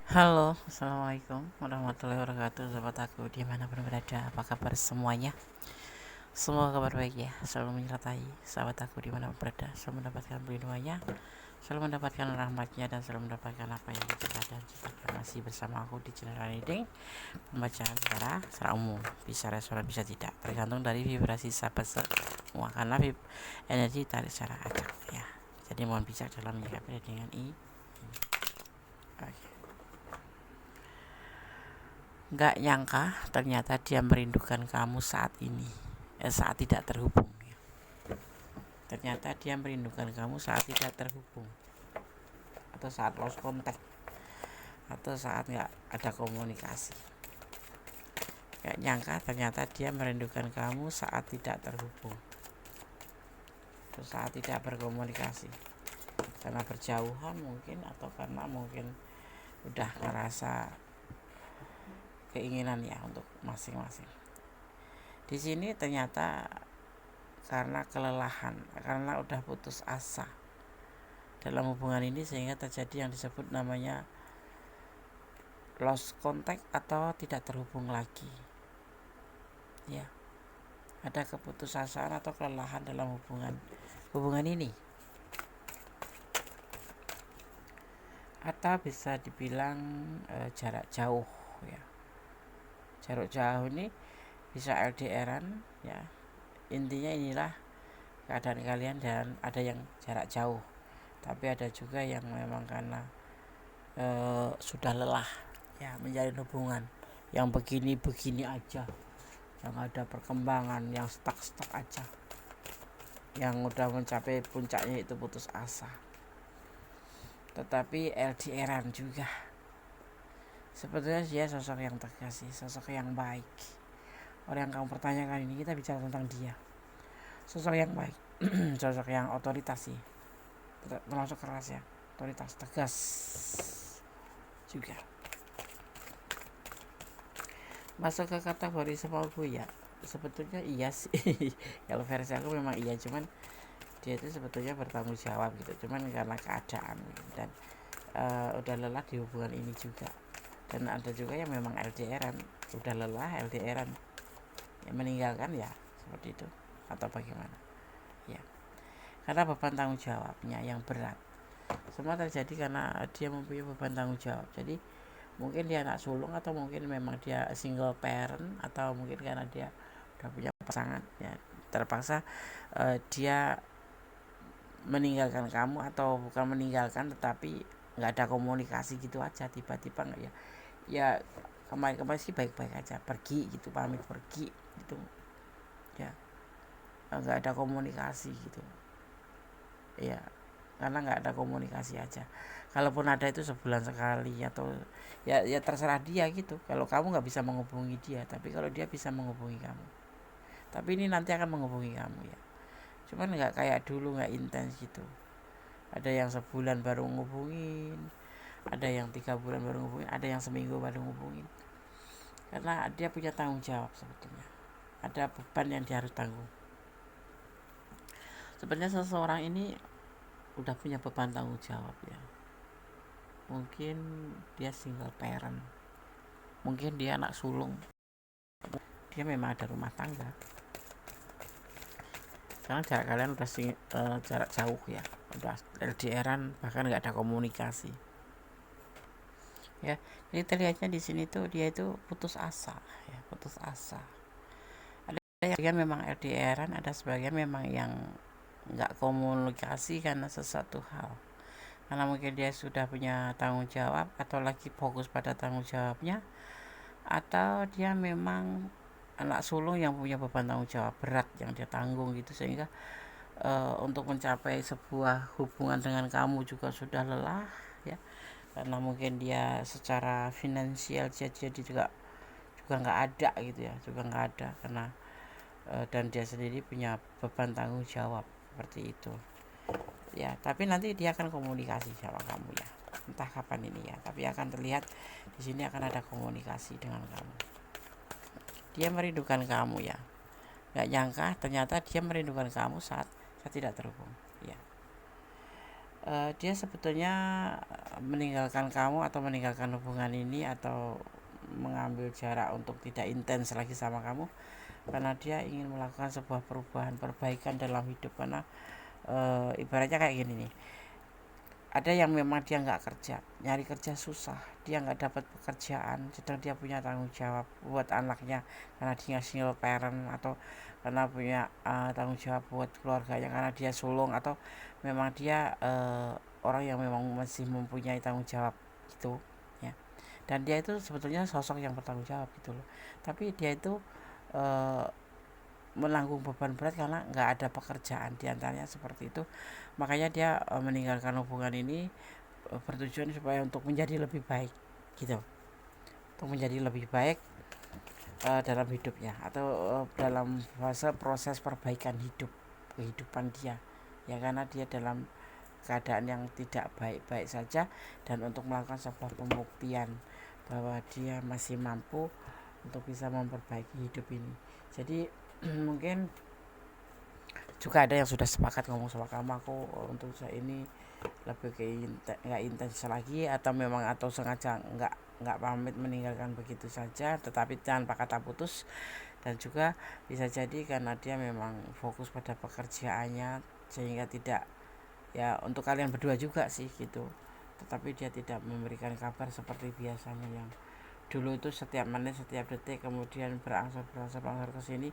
Halo, assalamualaikum warahmatullahi wabarakatuh. Sahabat aku dimanapun berada, apa kabar semuanya? Semoga kabar baik ya, selalu menyertai sahabat aku dimanapun berada, selalu mendapatkan perlindungannya, selalu mendapatkan rahmatnya, dan selalu mendapatkan apa yang kita dan ciptakan. Masih bersama aku di channel reading, pembacaan secara umum, bisa resonan bisa tidak, tergantung dari vibrasi sahabat semua, karena energi tarik secara acak ya. Jadi mohon bijak dalam menyikapi dengan ini. Oke. Gak nyangka ternyata dia merindukan kamu saat ini, saat tidak terhubung. Ternyata dia merindukan kamu saat tidak terhubung, atau saat lost contact, atau saat gak ada komunikasi. Gak nyangka ternyata dia merindukan kamu saat tidak terhubung, atau saat tidak berkomunikasi. Karena berjauhan mungkin, atau karena mungkin udah ngerasa keinginan ya untuk masing-masing. Di sini ternyata karena kelelahan, karena udah putus asa dalam hubungan ini, sehingga terjadi yang disebut namanya lost contact atau tidak terhubung lagi ya. Ada keputusasaan atau kelelahan dalam hubungan ini, atau bisa dibilang jarak jauh ya. Jarak jauh ini bisa LDRan ya. Intinya inilah keadaan kalian, dan ada yang jarak jauh, tapi ada juga yang memang karena sudah lelah ya menjalin hubungan yang begini-begini aja, yang ada perkembangan, yang stuck aja, yang udah mencapai puncaknya itu putus asa. Tetapi LDRan juga, sebetulnya dia sosok yang tegas sih, sosok yang baik. Orang yang kamu pertanyakan ini, kita bicara tentang dia, sosok yang baik. Sosok yang otoritas sih, termasuk keras ya, otoritas, tegas juga. Masuk ke kategori semua ya, sebetulnya iya sih. Kalau versi aku memang iya, cuman dia itu sebetulnya bertanggung jawab gitu, cuman karena keadaan dan udah lelah di hubungan ini juga. Dan ada juga yang memang LDRan, udah lelah LDRan ya, meninggalkan ya, seperti itu, atau bagaimana ya, karena beban tanggung jawabnya yang berat. Semua terjadi karena dia mempunyai beban tanggung jawab. Jadi mungkin dia anak sulung, atau mungkin memang dia single parent, atau mungkin karena dia udah punya pasangan ya, terpaksa dia meninggalkan kamu, atau bukan meninggalkan tetapi nggak ada komunikasi gitu aja, tiba-tiba nggak ya. Ya kemarin sih baik-baik aja, pergi gitu, pamit pergi gitu ya, nggak ada komunikasi gitu ya, karena nggak ada komunikasi aja. Kalaupun ada itu sebulan sekali, atau ya terserah dia gitu. Kalau kamu nggak bisa menghubungi dia, tapi kalau dia bisa menghubungi kamu, tapi ini nanti akan menghubungi kamu ya, cuman nggak kayak dulu, nggak intens gitu. Ada yang sebulan baru ngubungin, ada yang 3 bulan baru ngubungin, ada yang seminggu baru ngubungin, karena dia punya tanggung jawab. Sebetulnya ada beban yang dia harus tanggung. Sebenarnya seseorang ini udah punya beban tanggung jawab ya. Mungkin dia single parent, mungkin dia anak sulung, dia memang ada rumah tangga. Karena jarak kalian udah jarak jauh ya, udah LDRan, bahkan nggak ada komunikasi ya. Jadi terlihatnya di sini tuh dia itu putus asa ya, putus asa. Ada yang memang LDRan, ada sebagian memang yang nggak komunikasi karena sesuatu hal, karena mungkin dia sudah punya tanggung jawab, atau lagi fokus pada tanggung jawabnya, atau dia memang anak sulung yang punya beban tanggung jawab berat yang dia tanggung gitu, sehingga untuk mencapai sebuah hubungan dengan kamu juga sudah lelah ya, karena mungkin dia secara finansial jadi juga nggak ada gitu ya, juga nggak ada karena dan dia sendiri punya beban tanggung jawab seperti itu ya. Tapi nanti dia akan komunikasi sama kamu ya, entah kapan ini ya, tapi akan terlihat di sini akan ada komunikasi dengan kamu. Dia merindukan kamu ya, nggak nyangka ternyata dia merindukan kamu saat saya tidak terhubung ya. dia sebetulnya meninggalkan kamu atau meninggalkan hubungan ini atau mengambil jarak untuk tidak intens lagi sama kamu karena dia ingin melakukan sebuah perbaikan dalam hidup. Karena ibaratnya kayak gini nih, ada yang memang dia nggak kerja, nyari kerja susah, dia nggak dapat pekerjaan, sedang dia punya tanggung jawab buat anaknya karena dia single parent, atau karena punya tanggung jawab buat keluarganya karena dia sulung, atau memang dia orang yang memang masih mempunyai tanggung jawab gitu ya. Dan dia itu sebetulnya sosok yang bertanggung jawab gitu loh, tapi dia itu eh, menanggung beban berat karena nggak ada pekerjaan, diantaranya seperti itu. Makanya dia meninggalkan hubungan ini bertujuan supaya untuk menjadi lebih baik gitu, untuk menjadi lebih baik dalam hidupnya atau dalam fase proses perbaikan kehidupan dia ya, karena dia dalam keadaan yang tidak baik-baik saja, dan untuk melakukan sebuah pembuktian bahwa dia masih mampu untuk bisa memperbaiki hidup ini. Jadi mungkin juga ada yang sudah sepakat ngomong sama kamu, aku untuk saya ini lebih ke nggak intens lagi, atau memang atau sengaja nggak pamit meninggalkan begitu saja, tetapi tanpa kata putus. Dan juga bisa jadi karena dia memang fokus pada pekerjaannya sehingga tidak, ya untuk kalian berdua juga sih gitu, tetapi dia tidak memberikan kabar seperti biasanya yang dulu itu setiap menit setiap detik, kemudian berangsur ke sini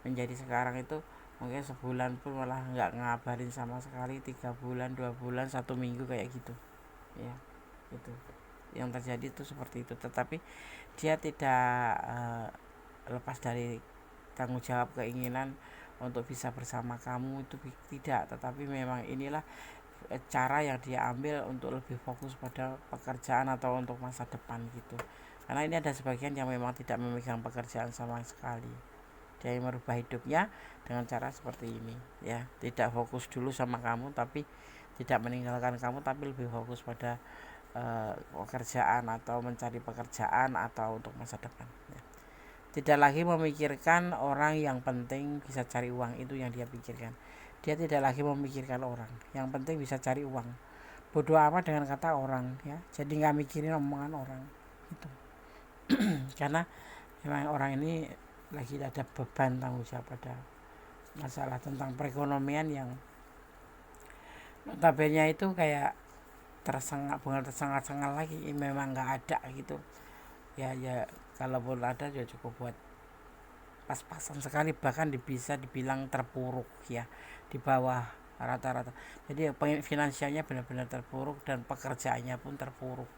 menjadi sekarang itu mungkin sebulan pun malah nggak ngabarin sama sekali, 3 bulan 2 bulan 1 minggu kayak gitu ya. Itu yang terjadi itu seperti itu, tetapi dia tidak lepas dari tanggung jawab keinginan untuk bisa bersama kamu itu tidak, tetapi memang inilah cara yang dia ambil untuk lebih fokus pada pekerjaan atau untuk masa depan gitu. Karena ini ada sebagian yang memang tidak memegang pekerjaan sama sekali, dia merubah hidupnya dengan cara seperti ini ya, tidak fokus dulu sama kamu, tapi tidak meninggalkan kamu, tapi lebih fokus pada pekerjaan atau mencari pekerjaan atau untuk masa depan ya. Tidak lagi memikirkan orang, yang penting bisa cari uang, itu yang dia pikirkan. Dia tidak lagi memikirkan orang, yang penting bisa cari uang, bodoh amat dengan kata orang ya, jadi nggak mikirin omongan orang itu. Karena memang orang ini lagi ada beban tanggung jawab pada masalah tentang perekonomian yang notabene itu kayak bukan tersengal-sengal lagi, memang nggak ada gitu ya. Ya kalaupun ada ya cukup buat pas-pasan sekali, bahkan bisa dibilang terpuruk ya, di bawah rata-rata. Jadi finansialnya benar-benar terpuruk dan pekerjaannya pun terpuruk.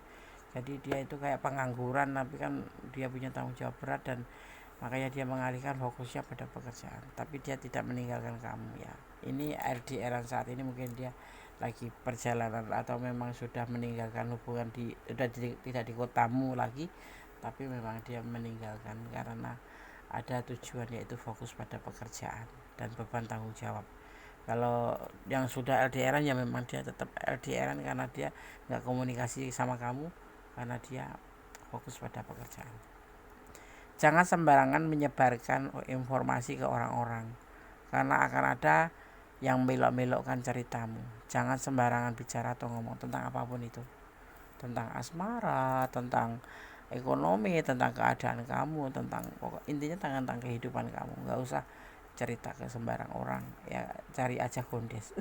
Jadi dia itu kayak pengangguran, tapi kan dia punya tanggung jawab berat, dan makanya dia mengalihkan fokusnya pada pekerjaan, tapi dia tidak meninggalkan kamu ya. Ini LDR saat ini mungkin dia lagi perjalanan atau memang sudah meninggalkan hubungan, tidak di kotamu lagi, tapi memang dia meninggalkan karena ada tujuan, yaitu fokus pada pekerjaan dan beban tanggung jawab. Kalau yang sudah LDRan ya memang dia tetap LDRan karena dia nggak komunikasi sama kamu, karena dia fokus pada pekerjaan. Jangan sembarangan menyebarkan informasi ke orang-orang, karena akan ada yang belok-belokkan ceritamu. Jangan sembarangan bicara atau ngomong tentang apapun itu, tentang asmara, tentang ekonomi, tentang keadaan kamu, tentang intinya tentang kehidupan kamu. Nggak usah cerita ke sembarang orang ya, cari aja Gondes.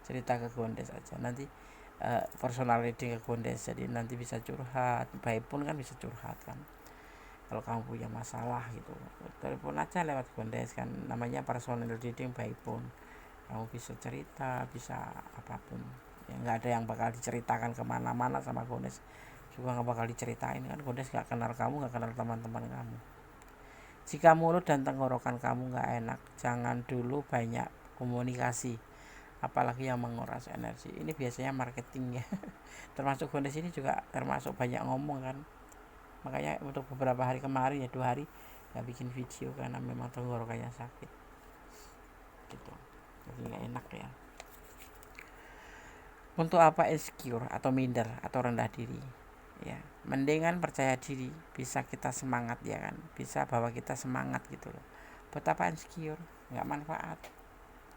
Cerita ke Gondes aja, nanti personal reading ke Gondes, jadi nanti bisa curhat, baik pun kan bisa curhat kan. Kalau kamu punya masalah gitu, telepon aja lewat Gondes kan, namanya personal reading baik pun. Kamu bisa cerita, bisa apapun ya, nggak ada yang bakal diceritakan kemana-mana sama Gondes, juga nggak bakal diceritain kan. Gondes nggak kenal kamu, nggak kenal teman-teman kamu. Jika mulut dan tenggorokan kamu nggak enak, jangan dulu banyak komunikasi, apalagi yang menguras energi. Ini biasanya marketing ya. Termasuk Gondes ini juga termasuk banyak ngomong kan. Makanya untuk beberapa hari kemarin ya, 2 hari nggak bikin video karena memang tenggorokannya sakit gitu, jadi nggak enak ya. Untuk apa insecure atau minder atau rendah diri ya, mendingan percaya diri, bisa kita semangat ya kan, bisa bawa kita semangat gitu loh. Buat apa insecure, nggak manfaat.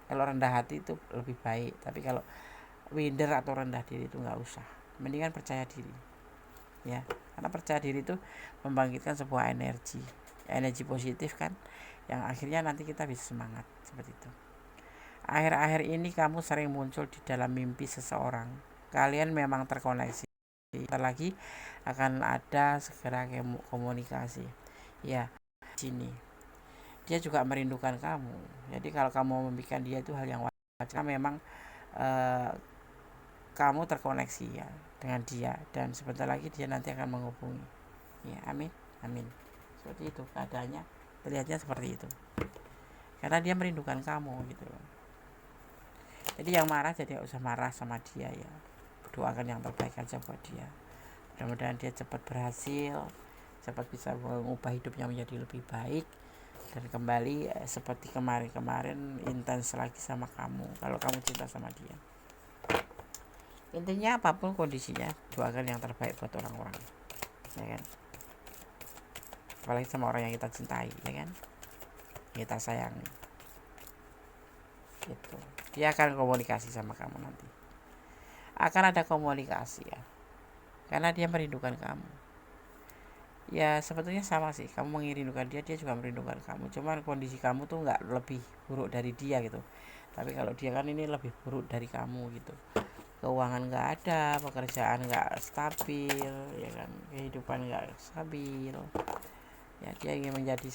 Kalau rendah hati itu lebih baik, tapi kalau minder atau rendah diri itu nggak usah, mendingan percaya diri ya, karena percaya diri itu membangkitkan sebuah energi positif kan, yang akhirnya nanti kita bisa semangat seperti itu. Akhir-akhir ini kamu sering muncul di dalam mimpi seseorang, kalian memang terkoneksi, lagi akan ada segera komunikasi ya. Sini dia juga merindukan kamu, jadi kalau kamu memikirkan dia itu hal yang wajar, memang eh, kamu terkoneksi ya dengan dia, dan sebentar lagi dia nanti akan menghubungi ya. Amin amin, seperti itu keadaannya, terlihatnya seperti itu, karena dia merindukan kamu gitu loh. Jadi yang marah jadi gak usah marah sama dia ya, doakan yang terbaik aja buat dia, mudah-mudahan dia cepat berhasil, cepat bisa mengubah hidupnya menjadi lebih baik, dan kembali seperti kemarin-kemarin intens lagi sama kamu kalau kamu cinta sama dia. Intinya apapun kondisinya, doakan yang terbaik buat orang-orang ya kan, apalagi sama orang yang kita cintai ya kan, kita sayangi gitu. Dia akan komunikasi sama kamu nanti, akan ada komunikasi ya, karena dia merindukan kamu ya. Sebetulnya sama sih, kamu merindukan dia, dia juga merindukan kamu, cuman kondisi kamu tuh nggak lebih buruk dari dia gitu, tapi kalau dia kan ini lebih buruk dari kamu gitu. Keuangan nggak ada, pekerjaan nggak stabil ya kan, kehidupan nggak stabil ya. Dia ingin menjadi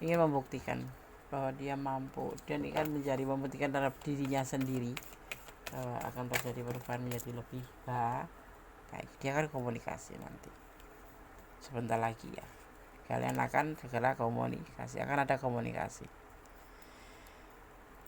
ingin membuktikan bahwa dia mampu, dan ingin membuktikan terhadap dirinya sendiri bahwa akan terjadi perubahan menjadi lebih baik. Dia akan komunikasi nanti sebentar lagi ya, kalian akan segera komunikasi, akan ada komunikasi.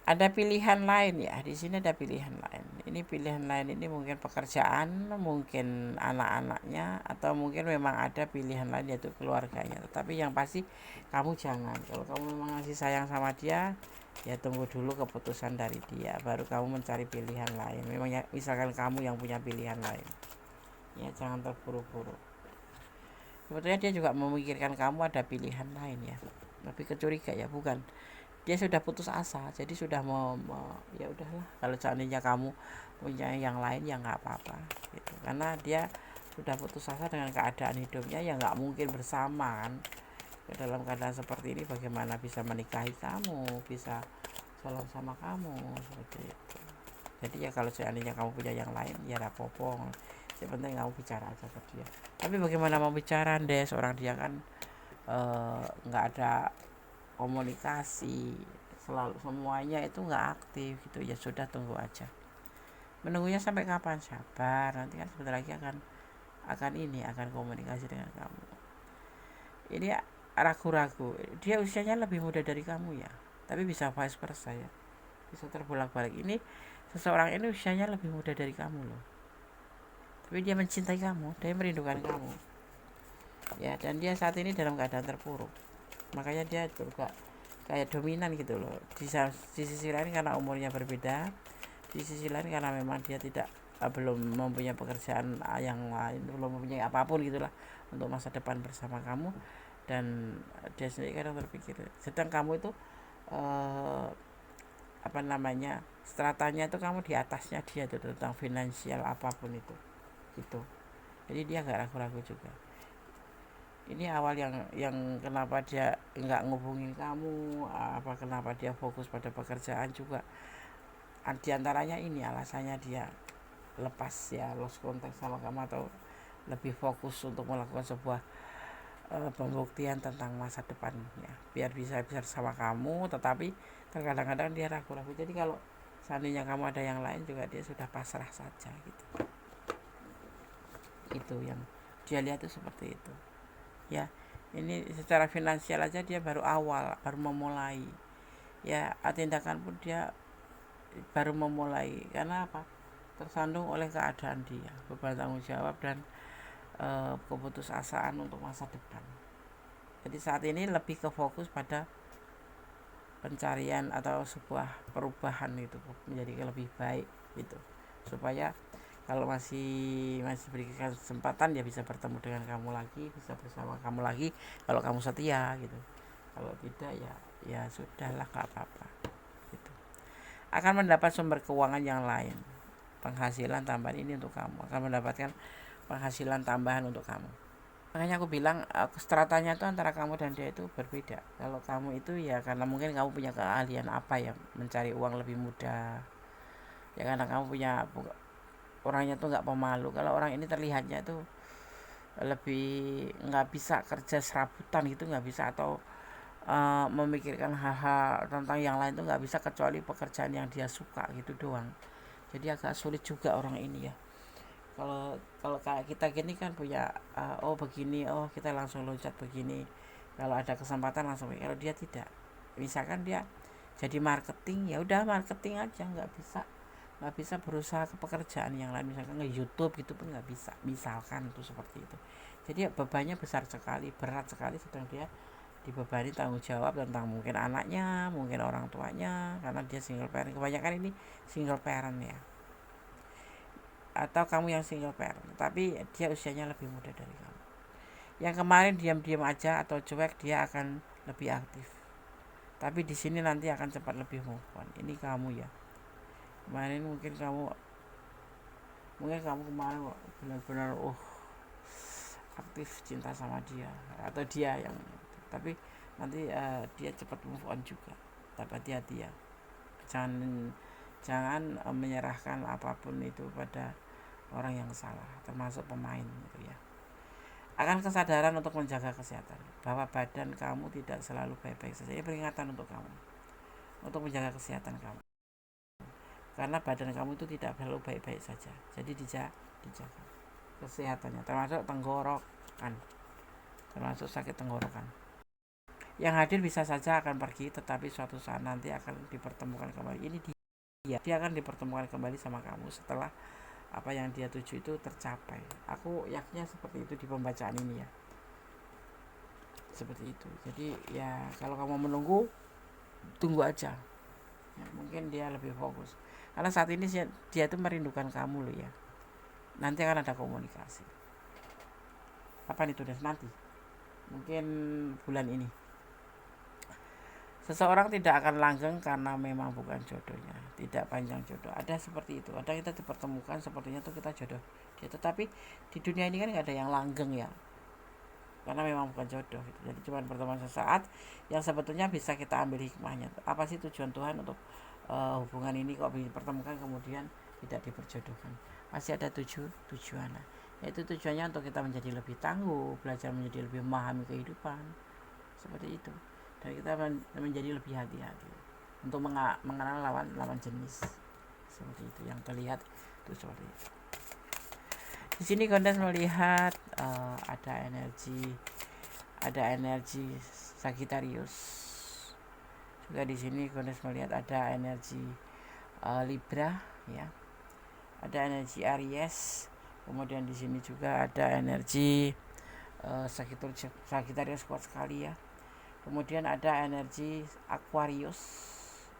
Ada pilihan lain ya, di sini ada pilihan lain. Ini pilihan lain ini mungkin pekerjaan, mungkin anak-anaknya, atau mungkin memang ada pilihan lain yaitu keluarganya. Tetapi yang pasti kamu jangan, kalau kamu memang masih sayang sama dia ya tunggu dulu keputusan dari dia, baru kamu mencari pilihan lain. Memangnya misalkan kamu yang punya pilihan lain ya, jangan terburu-buru. Sebetulnya dia juga memikirkan kamu ada pilihan lain ya, tapi kecuriga ya, bukan, dia sudah putus asa, jadi sudah ya udahlah, kalau seandainya kamu punya yang lain ya nggak apa-apa gitu, karena dia sudah putus asa dengan keadaan hidupnya ya, nggak mungkin bersama kan. Dalam keadaan seperti ini bagaimana bisa menikahi kamu, bisa jalan sama kamu seperti itu. Jadi ya kalau seandainya kamu punya yang lain ya rapopo, yang penting kamu bicara aja ke dia. Tapi bagaimana mau bicara deh, seorang dia kan nggak ada komunikasi, selalu semuanya itu nggak aktif gitu ya. Sudah, tunggu aja, menunggunya sampai kapan, sabar, nanti kan sebentar lagi akan komunikasi dengan kamu. Ini ragu-ragu, dia usianya lebih muda dari kamu ya, tapi bisa vice versa ya, bisa terbolak-balik. Ini seseorang ini usianya lebih muda dari kamu loh, tapi dia mencintai kamu, dia merindukan kamu ya, dan dia saat ini dalam keadaan terpuruk, makanya dia juga kayak dominan gitu loh. Di sisi lain karena umurnya berbeda, di sisi lain karena memang dia belum mempunyai pekerjaan yang lain, belum mempunyai apapun gitulah untuk masa depan bersama kamu, dan dia sendiri kadang terpikir, sedang kamu itu stratanya itu kamu di atasnya dia tuh tentang finansial apapun itu gitu. Jadi dia nggak ragu-ragu juga. Ini awal yang kenapa dia nggak ngubungin kamu, kenapa dia fokus pada pekerjaan juga, diantaranya ini alasannya dia lepas ya, lost contact sama kamu, atau lebih fokus untuk melakukan sebuah pembuktian tentang masa depannya biar bisa sama kamu, tetapi terkadang-kadang dia ragu-ragu. Jadi kalau seandainya kamu ada yang lain juga dia sudah pasrah saja gitu. Itu yang dia lihat itu seperti itu ya. Ini secara finansial aja dia baru memulai ya, tindakan pun dia baru memulai. Karena apa? Tersandung oleh keadaan dia, beban tanggung jawab, dan keputusasaan untuk masa depan. Jadi saat ini lebih ke fokus pada pencarian atau sebuah perubahan itu menjadi lebih baik gitu, supaya kalau masih berikan kesempatan dia bisa bertemu dengan kamu lagi, bisa bersama kamu lagi kalau kamu setia gitu. Kalau tidak ya sudahlah, gak apa-apa gitu. Akan mendapat sumber keuangan yang lain penghasilan tambahan ini untuk kamu, akan mendapatkan penghasilan tambahan untuk kamu. Makanya aku bilang stratanya itu antara kamu dan dia itu berbeda. Kalau kamu itu ya karena mungkin kamu punya keahlian apa ya, mencari uang lebih mudah ya, karena kamu punya orangnya tuh nggak pemalu. Kalau orang ini terlihatnya tuh lebih nggak bisa kerja serabutan gitu, nggak bisa, atau memikirkan hal-hal tentang yang lain tuh nggak bisa kecuali pekerjaan yang dia suka gitu doang. Jadi agak sulit juga orang ini ya. Kalau kayak kita gini kan punya oh begini, oh kita langsung loncat begini, kalau ada kesempatan langsung. Kalau dia tidak, misalkan dia jadi marketing, ya udah marketing aja, nggak bisa berusaha ke pekerjaan yang lain, misalkan nge YouTube gitu pun nggak bisa, misalkan itu seperti itu. Jadi bebannya besar sekali, berat sekali, sedang dia dibebani tanggung jawab tentang mungkin anaknya, mungkin orang tuanya, karena dia single parent. Kebanyakan ini single parent ya, atau kamu yang single parent tapi dia usianya lebih muda dari kamu. Yang kemarin diam-diam aja atau cuek, dia akan lebih aktif, tapi di sini nanti akan cepat lebih move on. Ini kamu ya, kemarin mungkin kamu kemarin benar-benar aktif cinta sama dia, atau dia yang, tapi nanti dia cepat move on juga. Tapi hati-hati ya, jangan menyerahkan apapun itu pada orang yang salah, termasuk pemain gitu ya. Akan kesadaran untuk menjaga kesehatan, bahwa badan kamu tidak selalu baik-baik saja. Ini peringatan untuk kamu, untuk menjaga kesehatan kamu, karena badan kamu itu tidak selalu baik-baik saja. Jadi dijaga kesehatannya, termasuk tenggorokan, termasuk sakit tenggorokan. Yang hadir bisa saja akan pergi, tetapi suatu saat nanti akan dipertemukan kembali. Ini dia akan dipertemukan kembali sama kamu setelah apa yang dia tuju itu tercapai. Aku yakinnya seperti itu di pembacaan ini ya, seperti itu. Jadi ya kalau kamu menunggu, tunggu aja ya, mungkin dia lebih fokus, karena saat ini dia itu merindukan kamu loh ya. Nanti akan ada komunikasi. Kapan itu? Dan nanti mungkin bulan ini. Seseorang tidak akan langgeng karena memang bukan jodohnya, tidak panjang jodoh. Ada seperti itu, ada kita dipertemukan sepertinya tuh kita jodoh dia, tetapi di dunia ini kan nggak ada yang langgeng ya, karena memang bukan jodoh gitu. Jadi cuma pertemuan sesaat yang sebetulnya bisa kita ambil hikmahnya. Apa sih tujuan Tuhan untuk hubungan ini kok dipertemukan kemudian tidak diperjodohkan? Masih ada tujuan, yaitu tujuannya untuk kita menjadi lebih tangguh, belajar menjadi lebih memahami kehidupan, seperti itu. Dan kita menjadi lebih hati-hati untuk mengenal lawan jenis, seperti itu. Yang terlihat itu seperti itu. Di sini Gondas melihat ada energi Sagittarius. Juga di sini Gondas melihat ada energi Libra ya. Ada energi Aries. Kemudian di sini juga ada energi Sagittarius kuat sekali ya. Kemudian ada energi Aquarius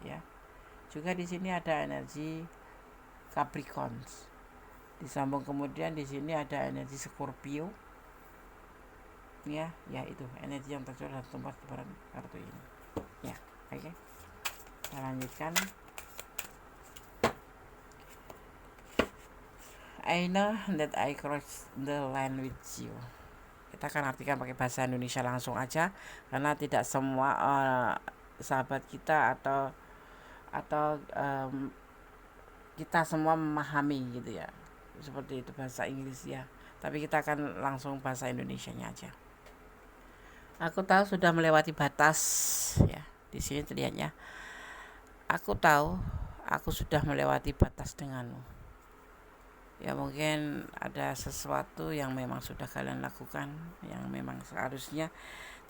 ya. Juga di sini ada energi Capricorn. Disambung kemudian di sini ada energi Scorpio. Ya itu energi yang tercurah dalam tempat kebaran kartu ini. Ya, oke. Kita lanjutkan. I know that I cross the line with you. Kita akan artikan pakai bahasa Indonesia langsung aja, karena tidak semua sahabat kita atau kita semua memahami gitu ya, seperti itu bahasa Inggris ya, tapi kita akan langsung bahasa Indonesianya aja. Aku tahu sudah melewati batas ya, di sini terlihatnya. Aku tahu aku sudah melewati batas denganmu. Ya mungkin ada sesuatu yang memang sudah kalian lakukan, yang memang seharusnya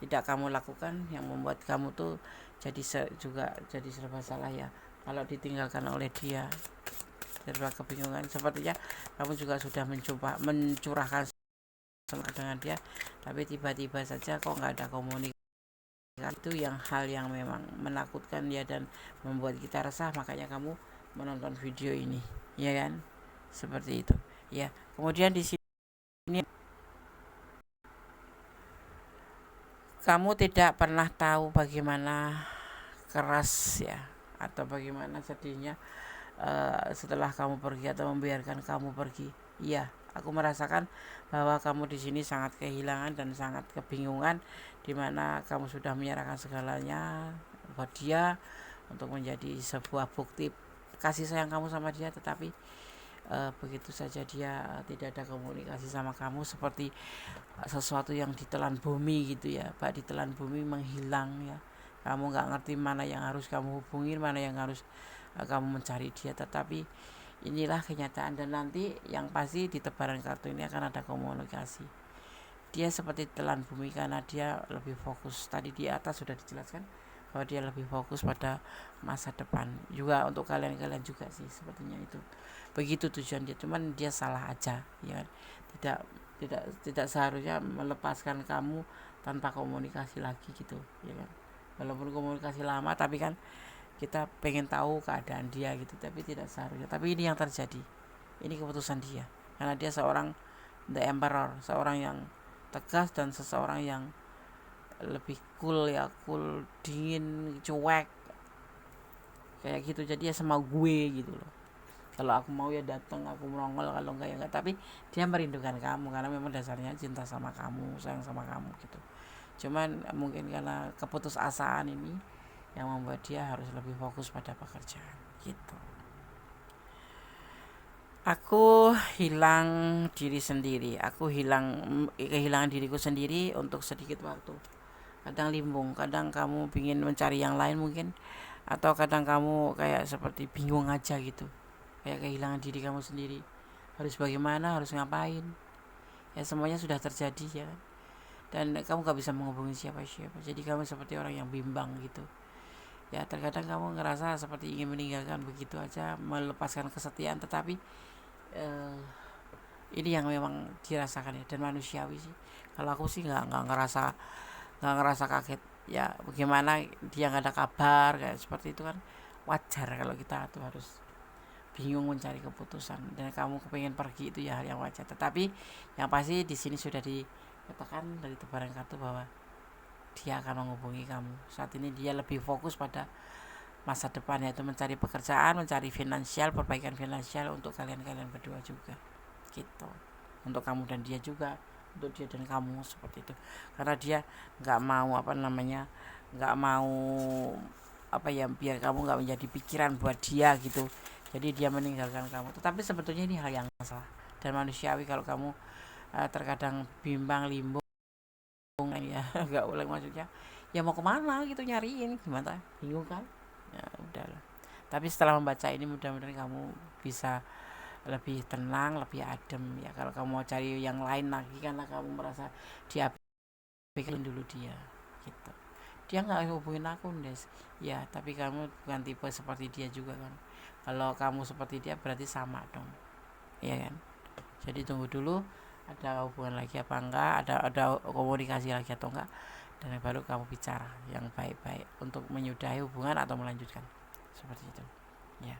tidak kamu lakukan, yang membuat kamu tuh jadi serba salah ya. Kalau ditinggalkan oleh dia, serba kebingungan. Sepertinya kamu juga sudah mencoba mencurahkan semangat dengan dia, tapi tiba-tiba saja kok nggak ada komunikasi. Itu hal yang memang menakutkan ya, dan membuat kita resah. Makanya kamu menonton video ini, ya kan? Seperti itu ya. Kemudian di sini kamu tidak pernah tahu bagaimana keras ya, atau bagaimana sedihnya setelah kamu pergi atau membiarkan kamu pergi. Iya, aku merasakan bahwa kamu di sini sangat kehilangan dan sangat kebingungan, di mana kamu sudah menyerahkan segalanya buat dia untuk menjadi sebuah bukti kasih sayang kamu sama dia, tetapi begitu saja dia tidak ada komunikasi sama kamu, seperti sesuatu yang ditelan bumi gitu ya, Pak, ditelan bumi menghilang ya. Kamu nggak ngerti mana yang harus kamu hubungin, mana yang harus kamu mencari dia, tetapi inilah kenyataan. Dan nanti yang pasti di tebaran kartu ini akan ada komunikasi. Dia seperti telan bumi karena dia lebih fokus. Tadi di atas sudah dijelaskan bahwa dia lebih fokus pada masa depan. Juga untuk kalian-kalian juga sih sepertinya itu. Begitu tujuan dia, cuman dia salah aja, ya kan? Tidak tidak seharusnya melepaskan kamu tanpa komunikasi lagi gitu, ya kan? Walaupun komunikasi lama, tapi kan kita pengen tahu keadaan dia gitu, tapi tidak seharusnya. Tapi ini yang terjadi, ini keputusan dia, karena dia seorang the emperor, seorang yang tegas dan seseorang yang lebih cool ya, cool, dingin, cuek kayak gitu. Jadi ya sama gue gitu loh, kalau aku mau ya datang, aku merongol, kalau enggak ya enggak. Tapi dia merindukan kamu karena memang dasarnya cinta sama kamu, sayang sama kamu gitu. Cuman mungkin karena keputusasaan ini yang membuat dia harus lebih fokus pada pekerjaan gitu. Aku hilang diri sendiri, aku kehilangan diriku sendiri untuk sedikit waktu. Kadang limbung, kadang kamu ingin mencari yang lain mungkin, atau kadang kamu kayak seperti bingung aja gitu, kayak kehilangan diri kamu sendiri, harus bagaimana, harus ngapain, ya semuanya sudah terjadi ya kan. Dan kamu gak bisa menghubungi siapa-siapa, jadi kamu seperti orang yang bimbang gitu ya. Terkadang kamu ngerasa seperti ingin meninggalkan begitu aja, melepaskan kesetiaan, tetapi ini yang memang dirasakan ya, dan manusiawi sih. Kalau aku sih nggak ngerasa kaget ya. Bagaimana dia nggak ada kabar kayak seperti itu kan wajar. Kalau kita tuh harus bingung mencari keputusan, dan kamu kepengen pergi, itu ya hal yang wajar. Tetapi yang pasti di sini sudah dikatakan dari tebaran kartu bahwa dia akan menghubungi kamu. Saat ini dia lebih fokus pada masa depan, yaitu mencari pekerjaan, mencari finansial, perbaikan finansial untuk kalian berdua juga gitu. Untuk kamu dan dia juga, untuk dia dan kamu, seperti itu. Karena dia nggak mau nggak mau biar kamu nggak menjadi pikiran buat dia gitu, jadi dia meninggalkan kamu. Tetapi sebetulnya ini hal yang salah dan manusiawi kalau kamu terkadang bimbang, limbung ya. Nggak boleh, maksudnya ya mau kemana gitu, nyariin gimana, bingung kan ya. Udahlah, tapi setelah membaca ini mudah-mudahan kamu bisa lebih tenang, lebih adem ya. Kalau kamu mau cari yang lain lagi karena kamu merasa diabaikan dulu dia gitu. Dia nggak hubungin aku Des, ya tapi kamu bukan tipe seperti dia juga kan. Kalau kamu seperti dia berarti sama dong, ya kan. Jadi tunggu dulu ada hubungan lagi apa enggak, ada komunikasi lagi atau enggak, dan baru kamu bicara yang baik-baik untuk menyudahi hubungan atau melanjutkan, seperti itu ya.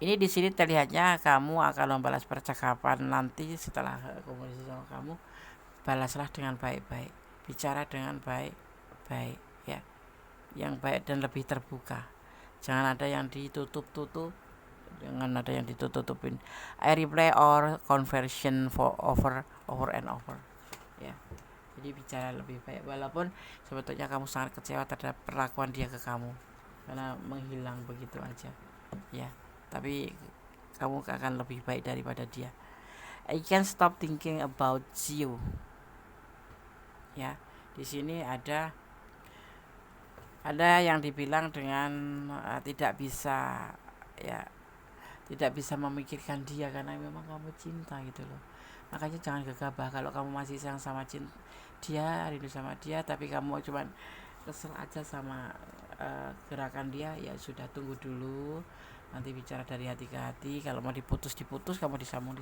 Ini di sini terlihatnya kamu akan membalas percakapan nanti setelah komunikasi sama kamu. Balaslah dengan baik-baik, bicara dengan baik-baik ya, yang baik dan lebih terbuka. Jangan ada yang ditutup-tutup, jangan ada yang ditutup-tutupin. I reply or conversion for over and over ya. Jadi bicara lebih baik, walaupun sebetulnya kamu sangat kecewa terhadap perlakuan dia ke kamu karena menghilang begitu aja ya, tapi kamu akan lebih baik daripada dia. I can't stop thinking about you ya. Di sini ada yang dibilang dengan tidak bisa ya, tidak bisa memikirkan dia karena memang kamu cinta gitu loh. Makanya jangan gegabah kalau kamu masih sayang sama dia, rindu sama dia, tapi kamu cuman kesel aja sama gerakan dia, ya sudah, tunggu dulu, nanti bicara dari hati ke hati. Kalau mau diputus, kamu disambung.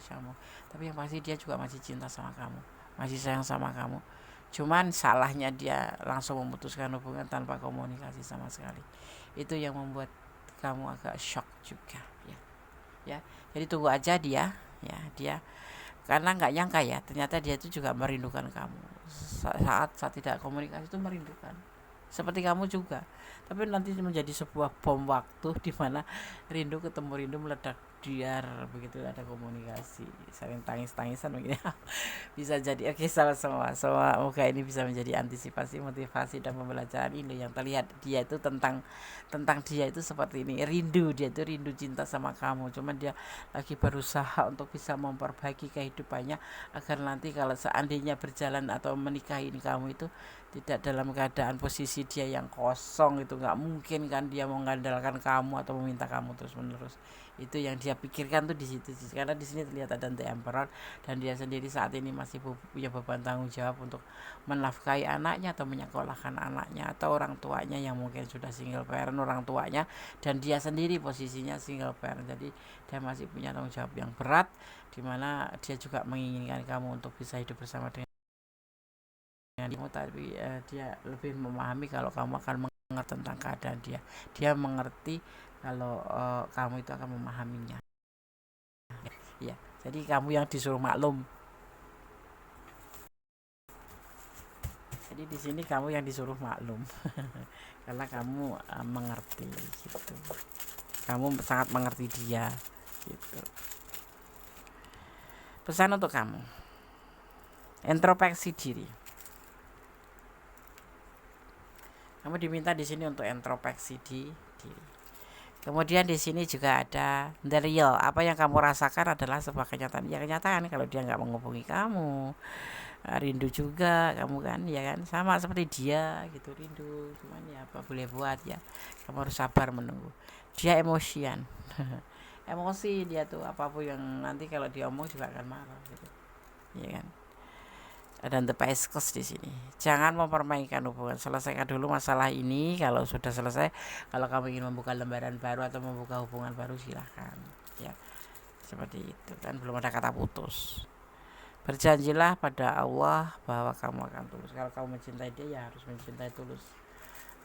Tapi yang pasti dia juga masih cinta sama kamu, masih sayang sama kamu. Cuman salahnya dia langsung memutuskan hubungan tanpa komunikasi sama sekali. Itu yang membuat kamu agak shock juga ya. Jadi tunggu aja dia karena nggak nyangka ya, ternyata dia itu juga merindukan kamu. Saat tidak komunikasi itu merindukan seperti kamu juga. Tapi nanti menjadi sebuah bom waktu di mana rindu ketemu rindu meledak biar begitu ada komunikasi saling tangis-tangisan begitu. Bisa jadi oke, sama-sama semoga ini bisa menjadi antisipasi, motivasi dan pembelajaran ini yang terlihat dia itu tentang dia itu seperti ini, rindu, dia itu rindu cinta sama kamu, cuman dia lagi berusaha untuk bisa memperbaiki kehidupannya agar nanti kalau seandainya berjalan atau menikahi kamu itu tidak dalam keadaan posisi dia yang kosong. Itu nggak mungkin kan, dia mengandalkan kamu atau meminta kamu terus menerus. Itu yang dia pikirkan tuh di situ, karena di sini terlihat ada The Emperor dan dia sendiri saat ini masih punya beban tanggung jawab untuk menafkahi anaknya atau menyekolahkan anaknya, atau orang tuanya yang mungkin sudah single parent orang tuanya, dan dia sendiri posisinya single parent. Jadi dia masih punya tanggung jawab yang berat, dimana dia juga menginginkan kamu untuk bisa hidup bersama dengan kamu, tapi dia lebih memahami kalau kamu akan mengerti tentang keadaan dia mengerti kalau kamu itu akan memahaminya ya. Jadi kamu yang disuruh maklum, jadi di sini kamu yang disuruh maklum karena kamu mengerti gitu, kamu sangat mengerti dia gitu. Pesan untuk kamu, introspeksi diri. Kamu diminta di sini untuk introspeksi diri. Kemudian di sini juga ada the real, apa yang kamu rasakan adalah sebuah kenyataan. Ya kenyataan kalau dia nggak menghubungi kamu, rindu juga kamu kan, ya kan, sama seperti dia gitu, rindu, cuman ya apa boleh buat ya, kamu harus sabar menunggu. Dia emosian emosi dia tuh, apapun yang nanti kalau dia omong juga akan marah gitu, ya kan. Dan the Pisces di sini, jangan mempermainkan hubungan, selesaikan dulu masalah ini. Kalau sudah selesai, kalau kamu ingin membuka lembaran baru atau membuka hubungan baru, silahkan ya, seperti itu kan, belum ada kata putus. Berjanjilah pada Allah bahwa kamu akan tulus. Kalau kamu mencintai dia ya harus mencintai tulus.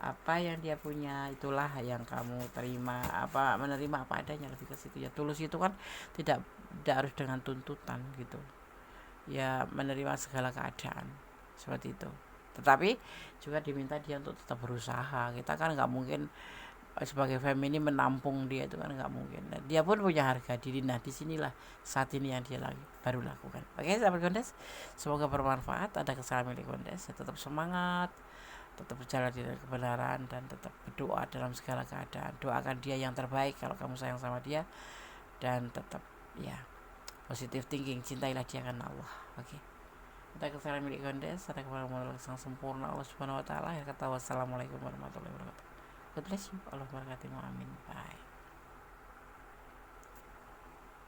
Apa yang dia punya itulah yang kamu terima, apa menerima apa adanya, lebih ke situ ya. Tulus itu kan tidak harus dengan tuntutan gitu ya, menerima segala keadaan seperti itu. Tetapi juga diminta dia untuk tetap berusaha. Kita kan nggak mungkin sebagai feminin menampung dia, itu kan nggak mungkin. Dan dia pun punya harga diri. Nah disinilah saat ini yang dia baru lakukan. Oke sahabat Gondes, semoga bermanfaat. Ada kesalahan milik Gondes, tetap semangat, tetap berjalan di kebenaran, dan tetap berdoa dalam segala keadaan. Doakan dia yang terbaik kalau kamu sayang sama dia, dan tetap ya positive thinking, cintailah dia karena Allah. Oke. Ada kesalahan milik Gondes, ada kemampuan yang sempurna Allah Subhanahu wa taala. Ya kata wassalamualaikum warahmatullahi wabarakatuh. God bless you. Allah berkati. Amin. Bye.